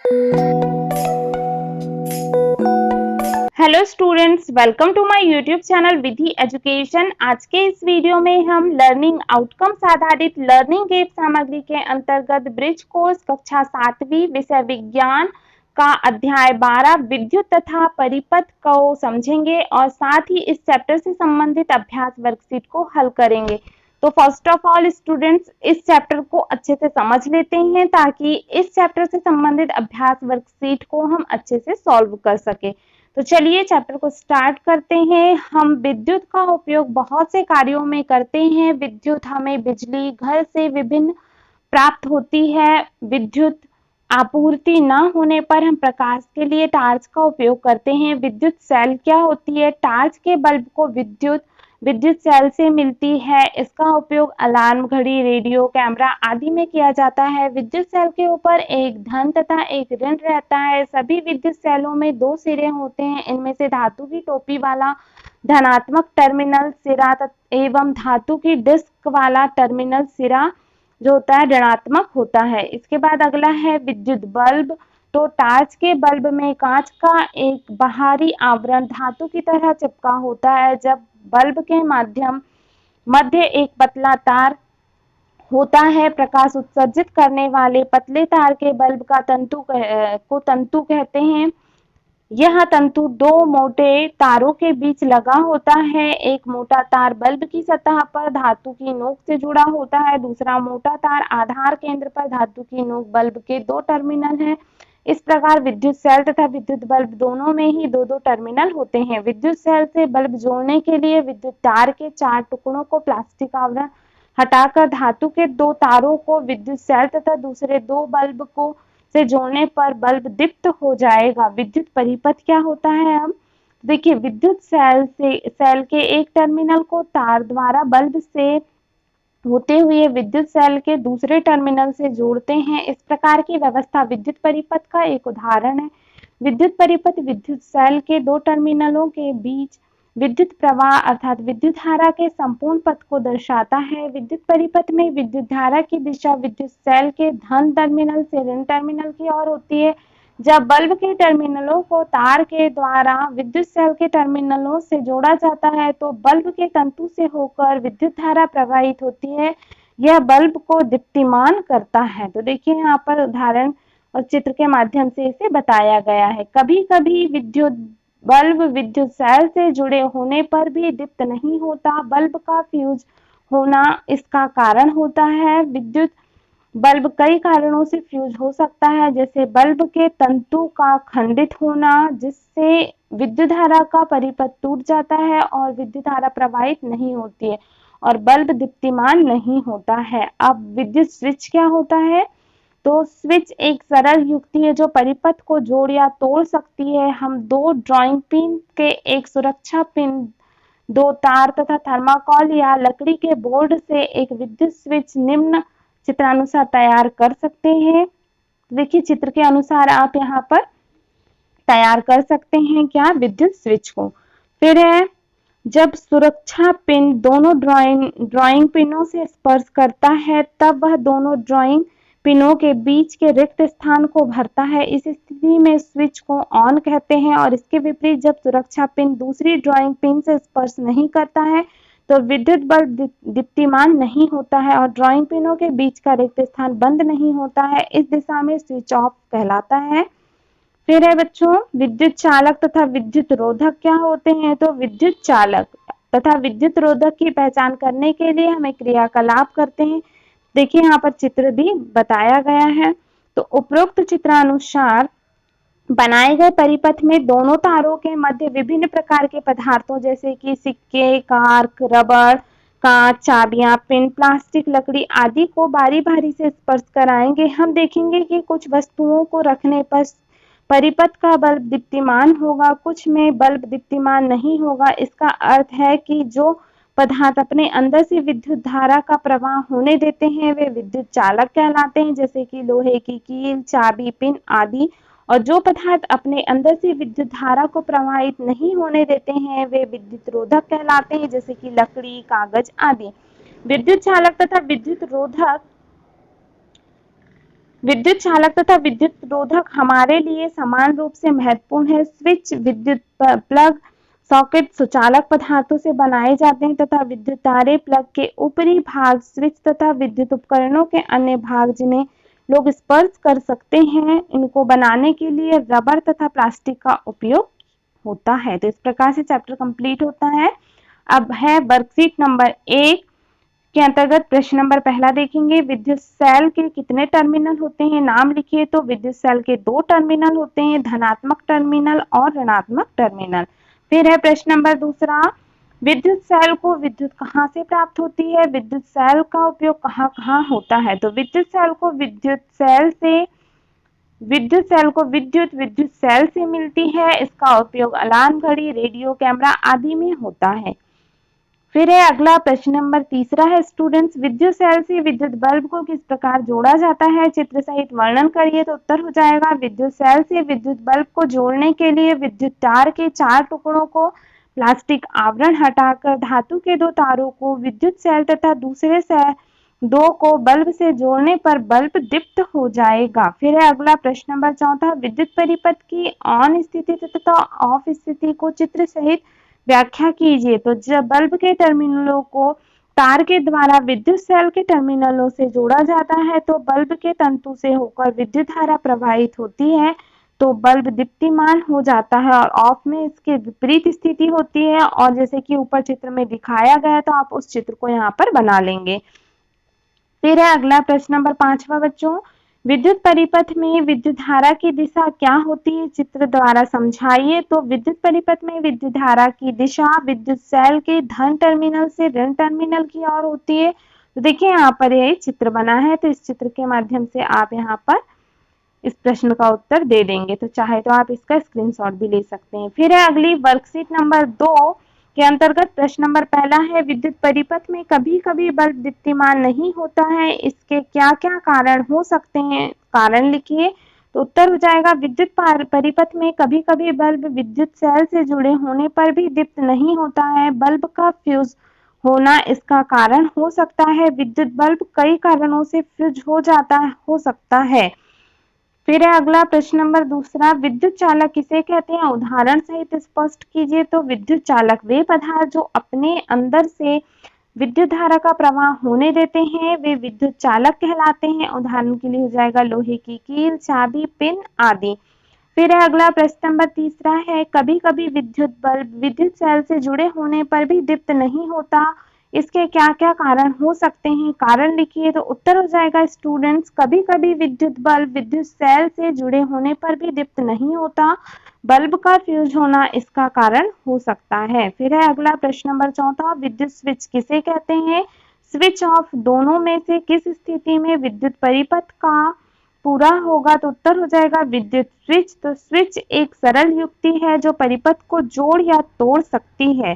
Hello students, welcome to my YouTube channel Vidhi education. आज के इस वीडियो में हम लर्निंग आउटकम्स आधारित लर्निंग एप सामग्री के अंतर्गत ब्रिज कोर्स कक्षा 7वीं विषय विज्ञान का अध्याय 12 विद्युत तथा परिपथ को समझेंगे और साथ ही इस चैप्टर से संबंधित अभ्यास वर्कशीट को हल करेंगे। तो फर्स्ट ऑफ ऑल स्टूडेंट्स, इस चैप्टर को अच्छे से समझ लेते हैं ताकि इस चैप्टर से संबंधित अभ्यास वर्कशीट को हम अच्छे से सॉल्व कर सके। तो चलिए चैप्टर को स्टार्ट करते हैं। हम विद्युत का उपयोग बहुत से कार्यों में करते हैं। विद्युत हमें बिजली घर से विभिन्न प्राप्त होती है। विद्युत आपूर्ति न होने पर हम प्रकाश के लिए टार्च का उपयोग करते हैं। विद्युत सेल क्या होती है? टार्च के बल्ब को विद्युत सेल से मिलती है। इसका उपयोग अलार्म, घड़ी, रेडियो, कैमरा आदि में किया जाता है। विद्युत सेल के ऊपर एक धन तथा एक ऋण रहता है। सभी विद्युत सेलों में दो सिरे होते हैं। इनमें से धातु की टोपी वाला धनात्मक टर्मिनल सिरा एवं धातु की डिस्क वाला टर्मिनल सिरा जो होता है ऋणात्मक होता है। इसके बाद अगला है विद्युत बल्ब। तो टार्च के बल्ब में कांच का एक बाहरी आवरण धातु की तरह चिपका होता है। जब बल्ब के मध्य एक पतला तार होता है। प्रकाश उत्सर्जित करने वाले पतले तार के बल्ब का तंतु कहते हैं। यह तंतु दो मोटे तारों के बीच लगा होता है। एक मोटा तार बल्ब की सतह पर धातु की नोक से जुड़ा होता है। दूसरा मोटा तार आधार केंद्र पर धातु की नोक बल्ब के दो टर्मिनल है। इस प्रकार विद्युत सेल तथा विद्युत बल्ब दोनों में ही दो दो टर्मिनल होते हैं। विद्युत सेल से बल्ब जोड़ने के लिए विद्युत तार के 4 टुकड़ों को प्लास्टिक आवरण हटाकर धातु के 2 तारों को विद्युत सेल तथा दूसरे 2 बल्ब को से जोड़ने पर बल्ब दीप्त हो जाएगा। विद्युत परिपथ क्या होता है? अब देखिए, विद्युत सेल के एक टर्मिनल को तार द्वारा बल्ब से होते हुए विद्युत सेल के दूसरे टर्मिनल से जोड़ते हैं। इस प्रकार की व्यवस्था विद्युत परिपथ का एक उदाहरण है। विद्युत परिपथ विद्युत सेल के 2 टर्मिनलों के बीच विद्युत प्रवाह अर्थात विद्युत धारा के संपूर्ण पथ को दर्शाता है। विद्युत परिपथ में विद्युत धारा की दिशा विद्युत सेल के धन टर्मिनल से ऋण टर्मिनल की ओर होती है। जब बल्ब के टर्मिनलों को तार के द्वारा विद्युत सेल के टर्मिनलों से जोड़ा जाता है तो बल्ब के तंतु से होकर विद्युत धारा प्रवाहित होती है। यह बल्ब को दीप्तिमान करता है। तो देखिए यहाँ पर उदाहरण और चित्र के माध्यम से इसे बताया गया है। कभी कभी बल्ब विद्युत सेल से जुड़े होने पर भी दीप्त नहीं होता। बल्ब का फ्यूज होना इसका कारण होता है। विद्युत बल्ब कई कारणों से फ्यूज हो सकता है, जैसे बल्ब के तंतु का खंडित होना जिससे विद्युत धारा का परिपथ टूट जाता है और विद्युत धारा प्रवाहित नहीं होती है और बल्ब दीप्तिमान नहीं होता है। अब विद्युत स्विच क्या होता है? तो स्विच एक सरल युक्ति है जो परिपथ को जोड़ या तोड़ सकती है। हम 2 ड्राइंग पिन के एक सुरक्षा पिन, 2 तार तथा थर्माकोल या लकड़ी के बोर्ड से एक विद्युत स्विच निम्न चित्रानुसार तैयार कर सकते हैं। देखिए चित्र के अनुसार आप यहाँ पर तैयार कर सकते हैं क्या? विद्युत स्विच को। फिर है जब सुरक्षा पिन दोनों ड्राइंग पिनों से स्पर्श करता है तब वह दोनों ड्राइंग पिनों के बीच के रिक्त स्थान को भरता है। इस स्थिति में स्विच को ऑन कहते हैं और इसके विपरीत जब सुरक्षा पिन दूसरी ड्राइंग पिन से स्पर्श नहीं करता है तो विद्युत बल्ब दीप्तिमान नहीं होता है और ड्राइंग पिनों के बीच का रिक्त स्थान बंद नहीं होता है। इस दिशा में स्विच ऑफ कहलाता है। फिर है बच्चों विद्युत चालक तथा विद्युत रोधक क्या होते हैं? तो विद्युत चालक तथा विद्युत रोधक की पहचान करने के लिए हम एक क्रियाकलाप करते हैं। देखिए यहाँ पर चित्र भी बताया गया है। तो उपरोक्त चित्रानुसार बनाए गए परिपथ में दोनों तारों के मध्य विभिन्न प्रकार के पदार्थों जैसे कि सिक्के, कार्क, रबर, कांच, चाबियां, पिन, प्लास्टिक, लकड़ी आदि को बारी बारी से स्पर्श कराएंगे। हम देखेंगे कि कुछ वस्तुओं को रखने पर परिपथ का बल्ब दीप्तिमान होगा, कुछ में बल्ब दीप्तिमान नहीं होगा। इसका अर्थ है कि जो पदार्थ अपने अंदर से विद्युत धारा का प्रवाह होने देते हैं वे विद्युत चालक कहलाते हैं, जैसे कि लोहे की कील, चाबी, पिन आदि। और जो पदार्थ अपने अंदर से विद्युत धारा को प्रवाहित नहीं होने देते हैं वे विद्युत रोधक कहलाते हैं, जैसे कि लकड़ी, कागज आदि। विद्युत चालक तथा विद्युत रोधक विद्युत चालक तथा विद्युत रोधक हमारे लिए समान रूप से महत्वपूर्ण है। स्विच, विद्युत प्लग, सॉकेट सुचालक पदार्थों से बनाए जाते हैं तथा विद्युत तारे, प्लग के ऊपरी भाग, स्विच तथा विद्युत उपकरणों के अन्य भाग जिन्हें लोग स्पर्श कर सकते हैं, इनको बनाने के लिए रबर तथा प्लास्टिक का उपयोग होता है। तो इस प्रकार से चैप्टर कंप्लीट होता है। अब है वर्कशीट नंबर 1 के अंतर्गत प्रश्न नंबर पहला देखेंगे। विद्युत सेल के कितने टर्मिनल होते हैं, नाम लिखिए। तो विद्युत सेल के 2 टर्मिनल होते हैं, धनात्मक टर्मिनल और ऋणात्मक टर्मिनल। फिर है प्रश्न नंबर दूसरा, विद्युत सेल को विद्युत कहाँ से प्राप्त होती है, विद्युत सेल का उपयोग कहाँ कहाँ होता है। तो विद्युत सेल को विद्युत सेल से मिलती है। इसका उपयोग अलार्म घड़ी, रेडियो, कैमरा आदि में होता है। फिर है अगला प्रश्न नंबर तीसरा है स्टूडेंट्स, विद्युत सेल से विद्युत बल्ब को किस प्रकार जोड़ा जाता है, चित्र सहित वर्णन करिए। तो उत्तर हो जाएगा, विद्युत सेल से विद्युत बल्ब को जोड़ने के लिए विद्युत तार के 4 टुकड़ों को प्लास्टिक आवरण हटाकर धातु के 2 तारों को विद्युत सेल तथा दूसरे से 2 को बल्ब से जोड़ने पर बल्ब दीप्त हो जाएगा। फिर है अगला प्रश्न नंबर चौथा, विद्युत परिपथ की ऑन स्थिति तथा ऑफ स्थिति को चित्र सहित व्याख्या कीजिए। तो जब बल्ब के टर्मिनलों को तार के द्वारा विद्युत सेल के टर्मिनलों से जोड़ा जाता है तो बल्ब के तंतु से होकर विद्युत धारा प्रवाहित होती है, तो बल्ब दीप्तिमान हो जाता है। और ऑफ में इसके विपरीत स्थिति होती है, और जैसे कि ऊपर चित्र में दिखाया गया है, तो आप उस चित्र को यहाँ पर बना लेंगे। फिर है अगला प्रश्न नंबर 5वां बच्चों, विद्युत परिपथ में विद्युत धारा की दिशा क्या होती है, चित्र द्वारा समझाइए। तो विद्युत परिपथ में विद्युत धारा की दिशा विद्युत सेल के धन टर्मिनल से ऋण टर्मिनल की ओर होती है। तो देखिए यहाँ पर ये चित्र बना है, तो इस चित्र के माध्यम से आप यहाँ पर इस प्रश्न का उत्तर दे देंगे। तो चाहे तो आप इसका स्क्रीनशॉट भी ले सकते हैं। फिर है अगली वर्कशीट नंबर 2 के अंतर्गत प्रश्न नंबर पहला है, विद्युत परिपथ में कभी कभी बल्ब दीप्तिमान नहीं होता है, इसके क्या क्या कारण हो सकते हैं, कारण लिखिए। तो उत्तर हो जाएगा, विद्युत परिपथ में कभी कभी बल्ब विद्युत सेल से जुड़े होने पर भी दीप्त नहीं होता है। बल्ब का फ्यूज होना इसका कारण हो सकता है। विद्युत बल्ब कई कारणों से फ्यूज हो सकता है। फिर है अगला प्रश्न नंबर दूसरा, विद्युत चालक किसे कहते हैं, उदाहरण सहित स्पष्ट कीजिए। तो विद्युत चालक वे पदार्थ जो अपने अंदर से विद्युत धारा का प्रवाह होने देते हैं, वे विद्युत चालक कहलाते हैं। उदाहरण के लिए हो जाएगा लोहे की कील, चाबी, पिन आदि। फिर है अगला प्रश्न नंबर तीसरा है, कभी कभी विद्युत बल्ब विद्युत सेल से जुड़े होने पर भी दीप्त नहीं होता, इसके क्या क्या कारण हो सकते हैं, कारण लिखिए। तो उत्तर हो जाएगा स्टूडेंट्स, कभी कभी विद्युत बल्ब विद्युत सेल से जुड़े होने पर भी दीप्त नहीं होता, बल्ब का फ्यूज होना इसका कारण हो सकता है। फिर है अगला प्रश्न नंबर चौथा, विद्युत स्विच किसे कहते हैं, स्विच ऑफ दोनों में से किस स्थिति में विद्युत परिपथ का पूरा होगा। तो उत्तर हो जाएगा विद्युत स्विच। तो स्विच एक सरल युक्ति है जो परिपथ को जोड़ या तोड़ सकती है।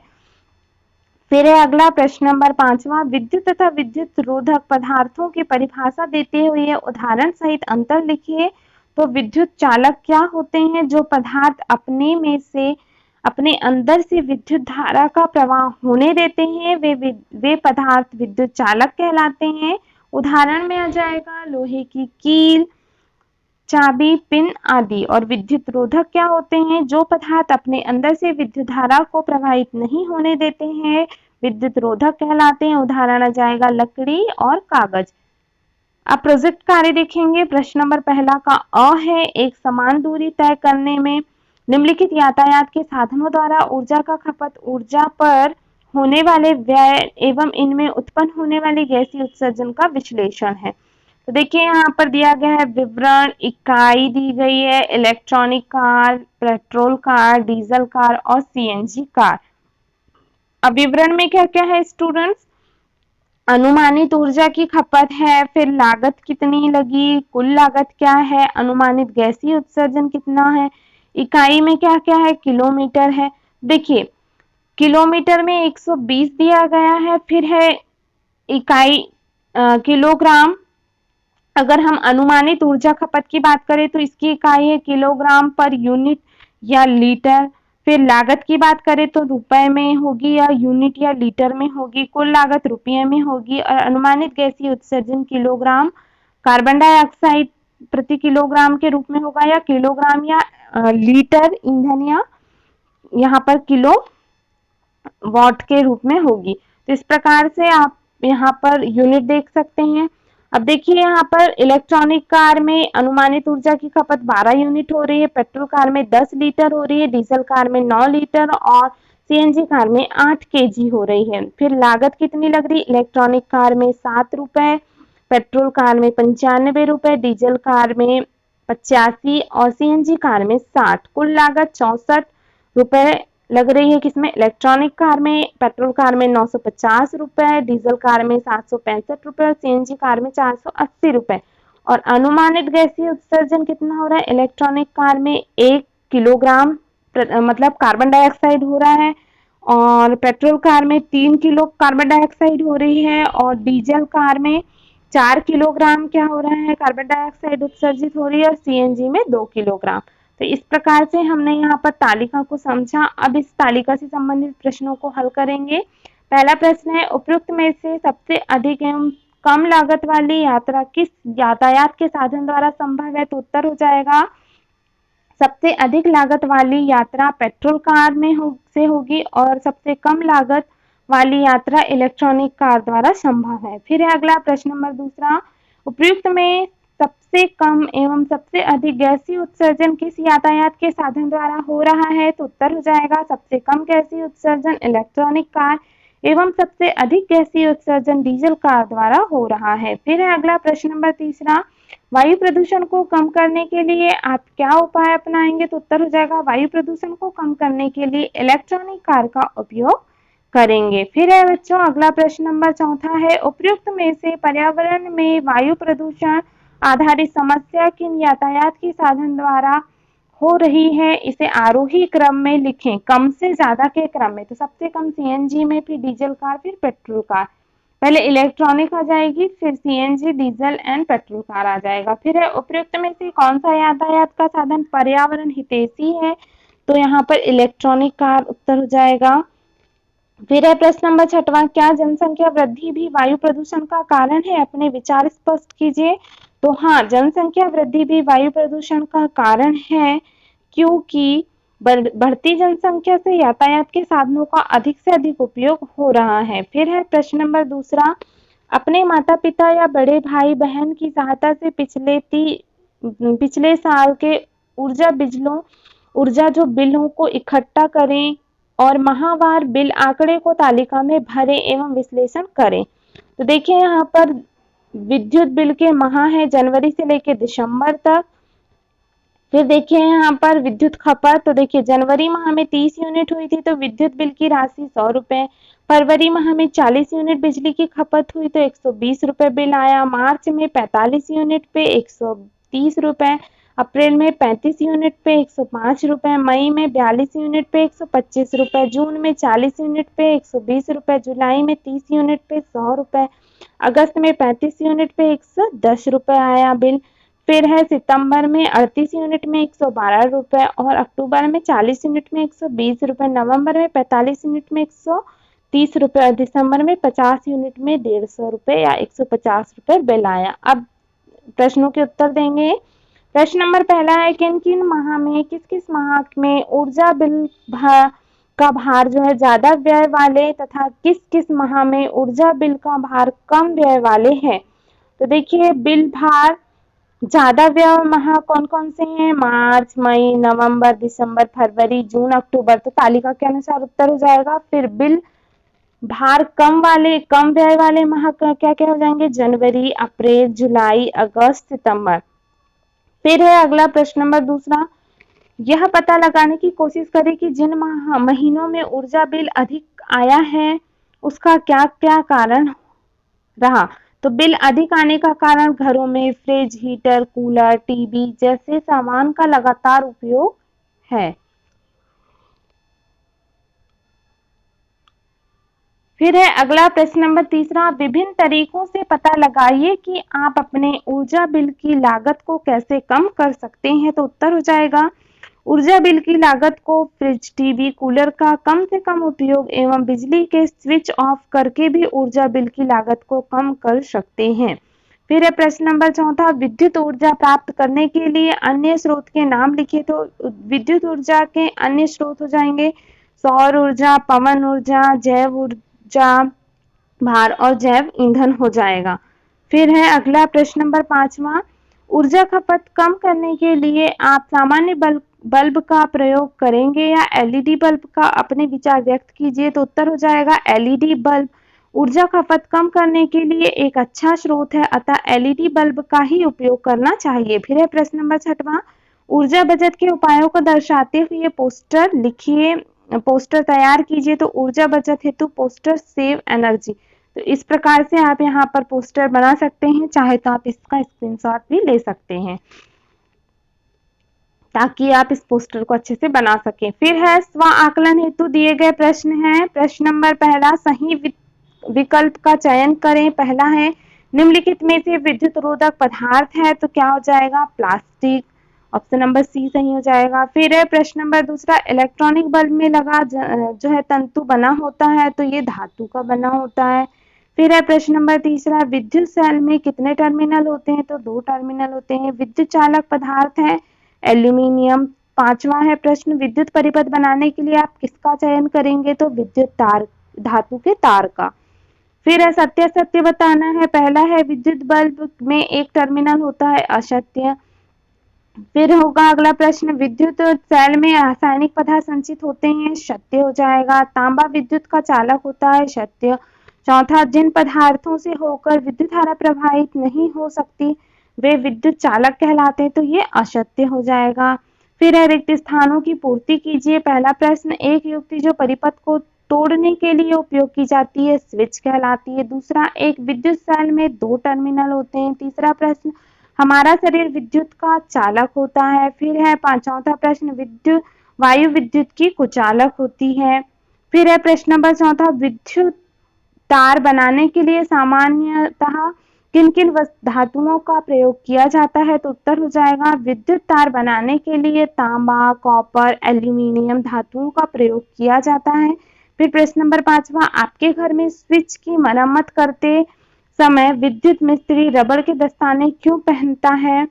फिर है अगला प्रश्न नंबर 5वां, विद्युत तथा विद्युत रोधक पदार्थों की परिभाषा देते हुए उदाहरण सहित अंतर लिखिए। तो विद्युत चालक क्या होते हैं, जो पदार्थ अपने अंदर से विद्युत धारा का प्रवाह होने देते हैं, वे पदार्थ विद्युत चालक कहलाते हैं। उदाहरण में आ जाएगा लोहे की कील, चाबी, पिन आदि। और विद्युत रोधक क्या होते हैं, जो पदार्थ अपने अंदर से विद्युत धारा को प्रवाहित नहीं होने देते हैं, विद्युत रोधक कहलाते हैं। उदाहरण आ जाएगा लकड़ी और कागज। अब प्रोजेक्ट कार्य देखेंगे। प्रश्न नंबर पहला का अ है, एक समान दूरी तय करने में निम्नलिखित यातायात के साधनों द्वारा ऊर्जा का खपत, ऊर्जा पर होने वाले व्यय एवं इनमें उत्पन्न होने वाले गैसीय उत्सर्जन का विश्लेषण है। तो देखिए यहाँ पर दिया गया है विवरण, इकाई दी गई है, electronic car, petrol car, diesel car और सीएनजी कार। अब विवरण में क्या क्या है स्टूडेंट्स, अनुमानित ऊर्जा की खपत है, फिर लागत कितनी लगी, कुल लागत क्या है, अनुमानित गैसीय उत्सर्जन कितना है, इकाई में क्या क्या है, किलोमीटर है। देखिए किलोमीटर में 120 दिया गया है, फिर है इकाई किलोग्राम। अगर हम अनुमानित ऊर्जा खपत की बात करें तो इसकी इकाई है किलोग्राम पर यूनिट या लीटर। फिर लागत की बात करें तो रुपए में होगी या यूनिट या लीटर में होगी, कुल लागत रुपये में होगी। और अनुमानित गैसीय उत्सर्जन किलोग्राम कार्बन डाइऑक्साइड प्रति किलोग्राम के रूप में होगा, या किलोग्राम या लीटर ईंधन, या यहाँ पर किलो वॉट के रूप में होगी। तो इस प्रकार से आप यहाँ पर यूनिट देख सकते हैं। अब देखिए यहाँ पर इलेक्ट्रॉनिक कार में अनुमानित ऊर्जा की खपत 12 यूनिट हो रही है, पेट्रोल कार में 10 लीटर हो रही है, डीजल कार में 9 लीटर और सीएनजी कार में 8 केजी हो रही है। फिर लागत कितनी लग रही है? इलेक्ट्रॉनिक कार में 7 रुपए, पेट्रोल कार में 95 रुपए, डीजल कार में 85 और सीएनजी कार में 60। कुल लागत 64 रुपए लग रही है। किसमें? इलेक्ट्रॉनिक कार में। पेट्रोल कार में 950 रुपए, डीजल कार में 765 रुपए और सीएनजी कार में 480 रुपए। और अनुमानित गैसीय उत्सर्जन कितना हो रहा है? इलेक्ट्रॉनिक कार में 1 किलोग्राम मतलब कार्बन डाइऑक्साइड हो रहा है, और पेट्रोल कार में 3 किलो कार्बन डाइऑक्साइड हो रही है, और डीजल कार में 4 किलोग्राम क्या हो रहा है? कार्बन डाइऑक्साइड उत्सर्जित हो रही है, और सीएनजी में 2 किलोग्राम। तो इस प्रकार से हमने यहाँ पर तालिका को समझा। अब इस तालिका से संबंधित प्रश्नों को हल करेंगे। पहला प्रश्न है, उपयुक्त में से सबसे अधिक एवं कम लागत वाली यात्रा किस यातायात के साधन द्वारा संभव है? तो उत्तर हो जाएगा सबसे अधिक लागत वाली यात्रा पेट्रोल कार में से होगी, और सबसे कम लागत वाली यात्रा इलेक्ट्रॉनिक कार द्वारा संभव है। फिर है अगला प्रश्न नंबर दूसरा, उपयुक्त में सबसे कम एवं सबसे अधिक गैसीय उत्सर्जन किस यातायात के साधन द्वारा हो रहा है? तो उत्तर हो जाएगा सबसे कम गैसीय उत्सर्जन इलेक्ट्रॉनिक कार एवं सबसे अधिक गैसीय उत्सर्जन डीजल कार द्वारा हो रहा है। फिर है अगला प्रश्न नंबर तीसरा, वायु प्रदूषण को कम करने के लिए आप क्या उपाय अपनाएंगे? तो उत्तर हो जाएगा वायु प्रदूषण को कम करने के लिए इलेक्ट्रॉनिक कार का उपयोग करेंगे। फिर है बच्चों अगला प्रश्न नंबर चौथा है, उपयुक्त में से पर्यावरण में वायु प्रदूषण आधारित समस्या किन यातायात के साधन द्वारा हो रही है? इसे आरोही क्रम में लिखें, कम से ज्यादा के क्रम में। तो सबसे कम सीएनजी में, फिर डीजल कार, फिर पेट्रोल कार। पहले इलेक्ट्रॉनिक आ जाएगी, फिर CNG, diesel and petrol car आ जाएगा। फिर है उपयुक्त में से कौन सा यातायात का साधन पर्यावरण हितैषी है? तो यहाँ पर इलेक्ट्रॉनिक कार उत्तर हो जाएगा। फिर है प्रश्न नंबर छठवां, क्या जनसंख्या वृद्धि भी वायु प्रदूषण का कारण है? अपने विचार स्पष्ट कीजिए। तो हाँ, जनसंख्या वृद्धि भी वायु प्रदूषण का कारण है, क्योंकि बढ़ती जनसंख्या से यातायात के साधनों का अधिक से अधिक उपयोग हो रहा है। फिर है प्रश्न नंबर दूसरा, अपने माता पिता या बड़े भाई बहन की सहायता से पिछले साल के ऊर्जा जो बिलों को इकट्ठा करें और माहवार बिल आंकड़े को तालिका में भरें एवं विश्लेषण करें। तो देखिए यहाँ पर विद्युत बिल के माह है जनवरी से लेकर दिसंबर तक। फिर देखिए यहाँ पर विद्युत खपत, तो देखिए जनवरी माह में 30 यूनिट हुई थी तो विद्युत बिल की राशि 100 रुपए। फरवरी माह में 40 यूनिट बिजली की खपत हुई तो 120 रुपए बिल आया। मार्च में 45 यूनिट पे 130 रुपए, अप्रैल में 35 यूनिट पे 105 रुपए, मई में 42 यूनिट पे 125 रुपए, जून में 40 यूनिट पे 120 रुपए, जुलाई में 30 यूनिट पे 100 रुपए, अगस्त में 35 यूनिट पे 110 रुपए आया बिल। फिर है सितंबर में 38 यूनिट में 112 रुपए और अक्टूबर में 40 यूनिट में 120 रुपए, नवंबर में 45 यूनिट में 130 रुपए और दिसंबर में 50 यूनिट में 150 रुपए या 150 रुपए बिल आया। अब प्रश्नों के उत्तर देंगे। प्रश्न नंबर पहला है, किन किन माह में किस किस माह में ऊर्जा बिल का भार जो है ज्यादा व्यय वाले तथा किस किस माह में ऊर्जा बिल का भार कम व्यय वाले हैं। तो देखिए बिल भार ज्यादा व्यय माह कौन कौन से हैं? मार्च, मई, नवंबर, दिसंबर, फरवरी, जून, अक्टूबर। तो तालिका के अनुसार उत्तर हो जाएगा। फिर बिल भार कम व्यय वाले माह क्या क्या हो जाएंगे? जनवरी, अप्रैल, जुलाई, अगस्त, सितंबर। फिर है अगला प्रश्न नंबर दूसरा, यह पता लगाने की कोशिश करें कि जिन महीनों में ऊर्जा बिल अधिक आया है उसका क्या क्या कारण रहा। तो बिल अधिक आने का कारण घरों में फ्रिज, हीटर, कूलर, टीवी जैसे सामान का लगातार उपयोग है। फिर है अगला प्रश्न नंबर तीसरा, विभिन्न तरीकों से पता लगाइए कि आप अपने ऊर्जा बिल की लागत को कैसे कम कर सकते हैं। तो उत्तर हो जाएगा ऊर्जा बिल की लागत को फ्रिज, टीवी, कूलर का कम से कम उपयोग एवं बिजली के स्विच ऑफ करके भी ऊर्जा बिल की लागत को कम कर सकते हैं। फिर है प्रश्न नंबर 4 विद्युत ऊर्जा प्राप्त करने के लिए अन्य स्रोत के नाम लिखिए। तो विद्युत ऊर्जा के अन्य स्रोत हो जाएंगे सौर ऊर्जा, पवन ऊर्जा, जैव ऊर्जा, भार और जैव ईंधन हो जाएगा। फिर है अगला प्रश्न नंबर 5वां ऊर्जा खपत कम करने के लिए आप सामान्य बल्ब का प्रयोग करेंगे या एलईडी बल्ब का? अपने विचार व्यक्त कीजिए। तो उत्तर हो जाएगा एलईडी बल्ब। ऊर्जा खपत कम करने के लिए एक अच्छा स्रोत है, अतः एलईडी बल्ब का ही उपयोग करना चाहिए। फिर है प्रश्न नंबर 6वां ऊर्जा बचत के उपायों को दर्शाते हुए पोस्टर लिखिए, पोस्टर तैयार कीजिए। तो ऊर्जा बचत हेतु पोस्टर सेव एनर्जी। तो इस प्रकार से आप यहाँ पर पोस्टर बना सकते हैं, चाहे तो आप इसका स्क्रीनशॉट भी ले सकते हैं ताकि आप इस पोस्टर को अच्छे से बना सकें। फिर है स्व आकलन हेतु दिए गए प्रश्न है। प्रश्न नंबर 1 सही विकल्प का चयन करें। पहला है निम्नलिखित में से विद्युत रोधक पदार्थ है, तो क्या हो जाएगा? प्लास्टिक। ऑप्शन नंबर सी सही हो जाएगा। फिर है प्रश्न नंबर 2 इलेक्ट्रॉनिक बल्ब में लगा जो है तंतु बना होता है, तो ये धातु का बना होता है। फिर है प्रश्न नंबर 3 विद्युत सेल में कितने टर्मिनल होते हैं? तो 2 टर्मिनल होते हैं। विद्युत चालक पदार्थ है एल्यूमिनियम। 5वां है प्रश्न विद्युत परिपथ बनाने के लिए आप किसका चयन करेंगे? तो विद्युत तार, धातु के तार का। फिर है सत्य सत्य बताना है। पहला है विद्युत बल्ब में एक टर्मिनल होता है, असत्य। फिर होगा अगला प्रश्न विद्युत सेल में रासायनिक पदार्थ संचित होते हैं, सत्य हो जाएगा। तांबा विद्युत का चालक होता है, सत्य। चौथा जिन पदार्थों से होकर विद्युत धारा प्रवाहित नहीं हो सकती वे विद्युत चालक कहलाते हैं, तो ये असत्य हो जाएगा। फिर है रिक्त स्थानों की पूर्ति कीजिए। पहला प्रश्न एक युक्ति जो परिपथ को तोड़ने के लिए उपयोग की जाती है, स्विच कहलाती है। दूसरा एक विद्युत सेल में 2 टर्मिनल होते हैं। तीसरा प्रश्न हमारा शरीर विद्युत का चालक होता है। फिर है चौथा प्रश्न वायु विद्युत की कुचालक होती है। फिर है प्रश्न नंबर 4 विद्युत तार बनाने के लिए सामान्यतः किन किन धातुओं का प्रयोग किया जाता है? तो उत्तर हो जाएगा विद्युत तार बनाने के लिए तांबा, कॉपर, एल्यूमिनियम धातुओं का प्रयोग किया जाता है। फिर प्रश्न नंबर 5वां आपके घर में स्विच की मरम्मत करते समय विद्युत मिस्त्री रबड़ के दस्ताने क्यों पहनता है?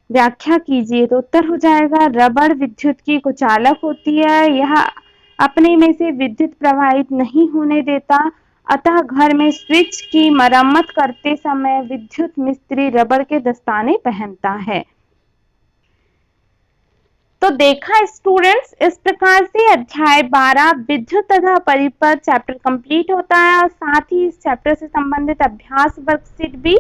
व्याख्या कीजिए। तो उत्तर हो जाएगा रबड़ विद्युत की कुचालक होती है, यह अपने में से विद्युत प्रवाहित नहीं होने देता, अतः घर में स्विच की मरम्मत करते समय विद्युत मिस्त्री रबड़ के दस्ताने पहनता है। तो देखा स्टूडेंट्स, इस प्रकार से अध्याय 12 विद्युत तथा परिपथ चैप्टर कंप्लीट होता है और साथ ही इस चैप्टर से संबंधित अभ्यास वर्कशीट भी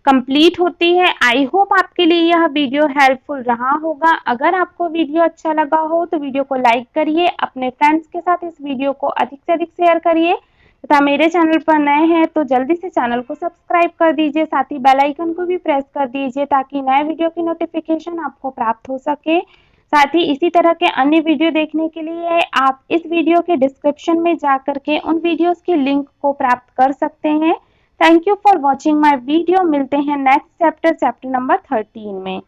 कंप्लीट होती है। आई होप आपके लिए यह वीडियो हेल्पफुल रहा होगा। अगर आपको वीडियो अच्छा लगा हो तो वीडियो को लाइक करिए, अपने फ्रेंड्स के साथ इस वीडियो को अधिक से अधिक शेयर करिए तथा मेरे चैनल पर नए हैं तो जल्दी से चैनल को सब्सक्राइब कर दीजिए, साथ ही बेल आइकन को भी प्रेस कर दीजिए ताकि नए वीडियो की नोटिफिकेशन आपको प्राप्त हो सके। साथ ही इसी तरह के अन्य वीडियो देखने के लिए आप इस वीडियो के डिस्क्रिप्शन में जाकर के उन वीडियोस के लिंक को प्राप्त कर सकते हैं। Thank you for watching my video. मिलते हैं नेक्स्ट चैप्टर नंबर 13 में।